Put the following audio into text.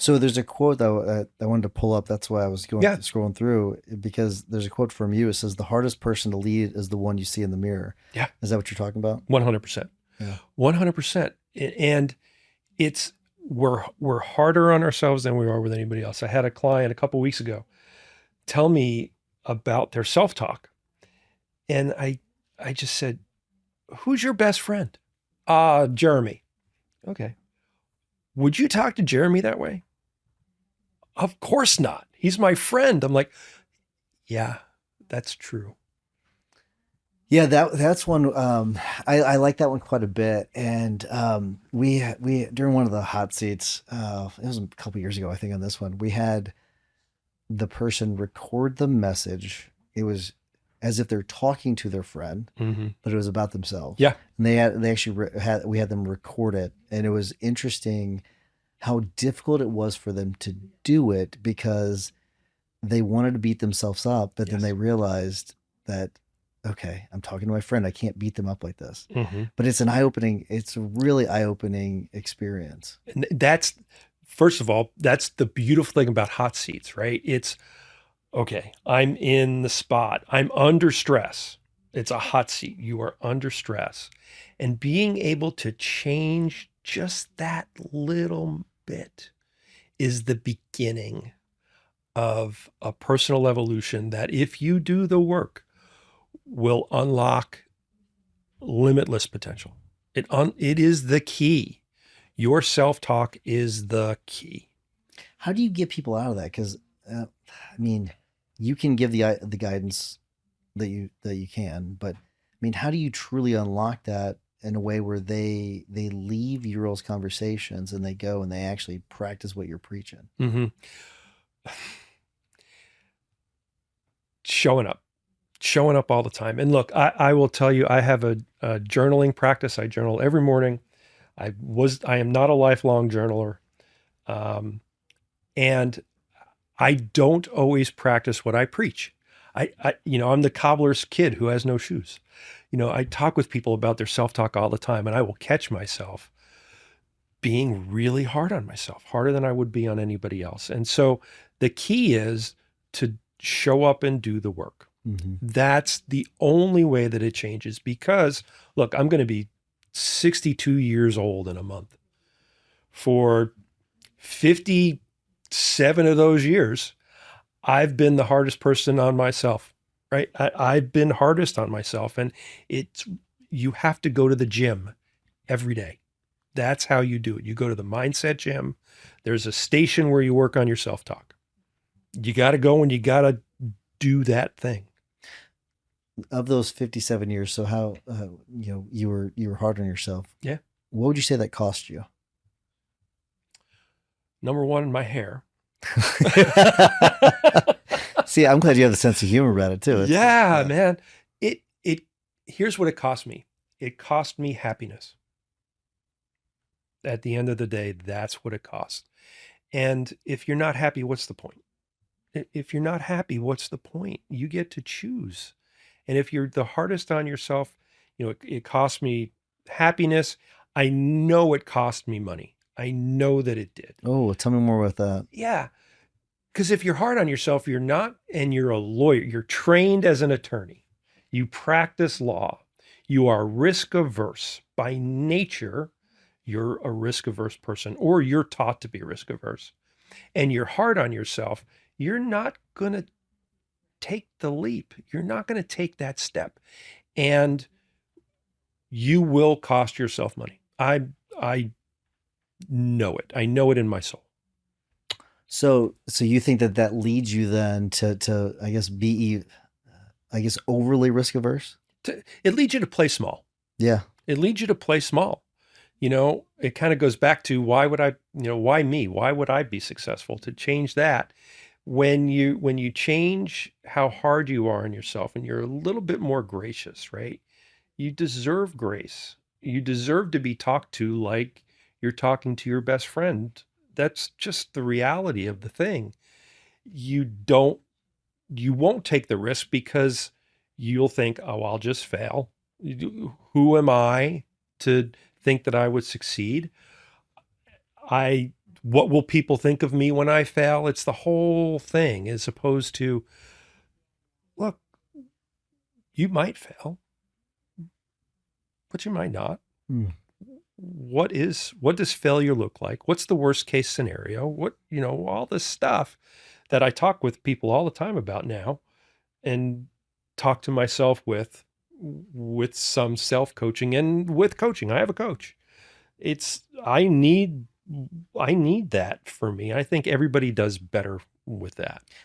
So there's a quote that I wanted to pull up. That's why I was Yeah. scrolling through, because there's a quote from you. It says the hardest person to lead is the one you see in the mirror. Yeah. Is that what you're talking about? 100%. Yeah. 100%. And it's, we're harder on ourselves than we are with anybody else. I had a client a couple weeks ago tell me about their self-talk. And I just said, "Who's your best friend?" Jeremy. Okay. Would you talk to Jeremy that way? Of course not. He's my friend. I'm like, yeah, that's true. Yeah, that's one. I like that one quite a bit. And we during one of the hot seats, it was a couple years ago, I think. On this one, we had the person record the message. It was as if they're talking to their friend, Mm-hmm. but it was about themselves. Yeah. And they actually had we had them record it, and it was interesting how difficult it was for them to do it because they wanted to beat themselves up, but then Yes. they realized that, okay, I'm talking to my friend. I can't beat them up like this. Mm-hmm. But it's a really eye opening experience. And that's, first of all, that's the beautiful thing about hot seats, right? It's, okay, I'm in the spot. I'm under stress. It's a hot seat. You are under stress. And being able to change just that little bit is the beginning of a personal evolution that, if you do the work, will unlock limitless potential. It is the key. Your self-talk is the key. How do you get people out of that? Because I mean, you can give the guidance that you can, but I mean, how do you truly unlock that in a way where they leave your all's conversations and they go and they actually practice what you're preaching? Mm-hmm. Showing up all the time. And look, I will tell you, I have a journaling practice. I journal every morning. I am not a lifelong journaler. Um, and I don't always practice what I preach. I'm the cobbler's kid who has no shoes. I talk with people about their self-talk all the time, and I will catch myself being really hard on myself, harder than I would be on anybody else. And so the key is to show up and do the work. Mm-hmm. That's the only way that it changes, because look, I'm going to be 62 years old in a month. For 57 of those years, I've been the hardest person on myself, right? I've been hardest on myself. And you have to go to the gym every day. That's how you do it. You go to the mindset gym. There's a station where you work on your self-talk. You got to go and you got to do that thing. Of those 57 years, so how you were hard on yourself. Yeah. What would you say that cost you? Number one, my hair. See, I'm glad you have the sense of humor about it too. Yeah, man. It here's what it cost me. It cost me happiness. At the end of the day, that's what it cost. And if you're not happy, what's the point? If you're not happy, what's the point? You get to choose. And if you're the hardest on yourself, it cost me happiness. I know it cost me money. I know that it did. Oh, tell me more about that. Yeah. Because if you're hard on yourself, and you're a lawyer, you're trained as an attorney, you practice law, you are risk averse by nature. You're a risk averse person, or you're taught to be risk averse, and you're hard on yourself. You're not going to take the leap. You're not going to take that step, and you will cost yourself money. I know it. I know it in my soul. So you think that leads you then to I guess overly risk averse? It leads you to play small. Yeah. It leads you to play small. It kind of goes back to, why me? Why would I be successful? To change that, when you change how hard you are on yourself and you're a little bit more gracious, right? You deserve grace. You deserve to be talked to like you're talking to your best friend. That's just the reality of the thing. You won't take the risk because you'll think, oh, I'll just fail. Who am I to think that I would succeed? what will people think of me when I fail? It's the whole thing, as opposed to, look, you might fail, but you might not. Mm. What does failure look like? What's the worst case scenario? What, all this stuff that I talk with people all the time about now, and talk to myself with some self-coaching and with coaching. I have a coach. It's I need that for me. I think everybody does better with that.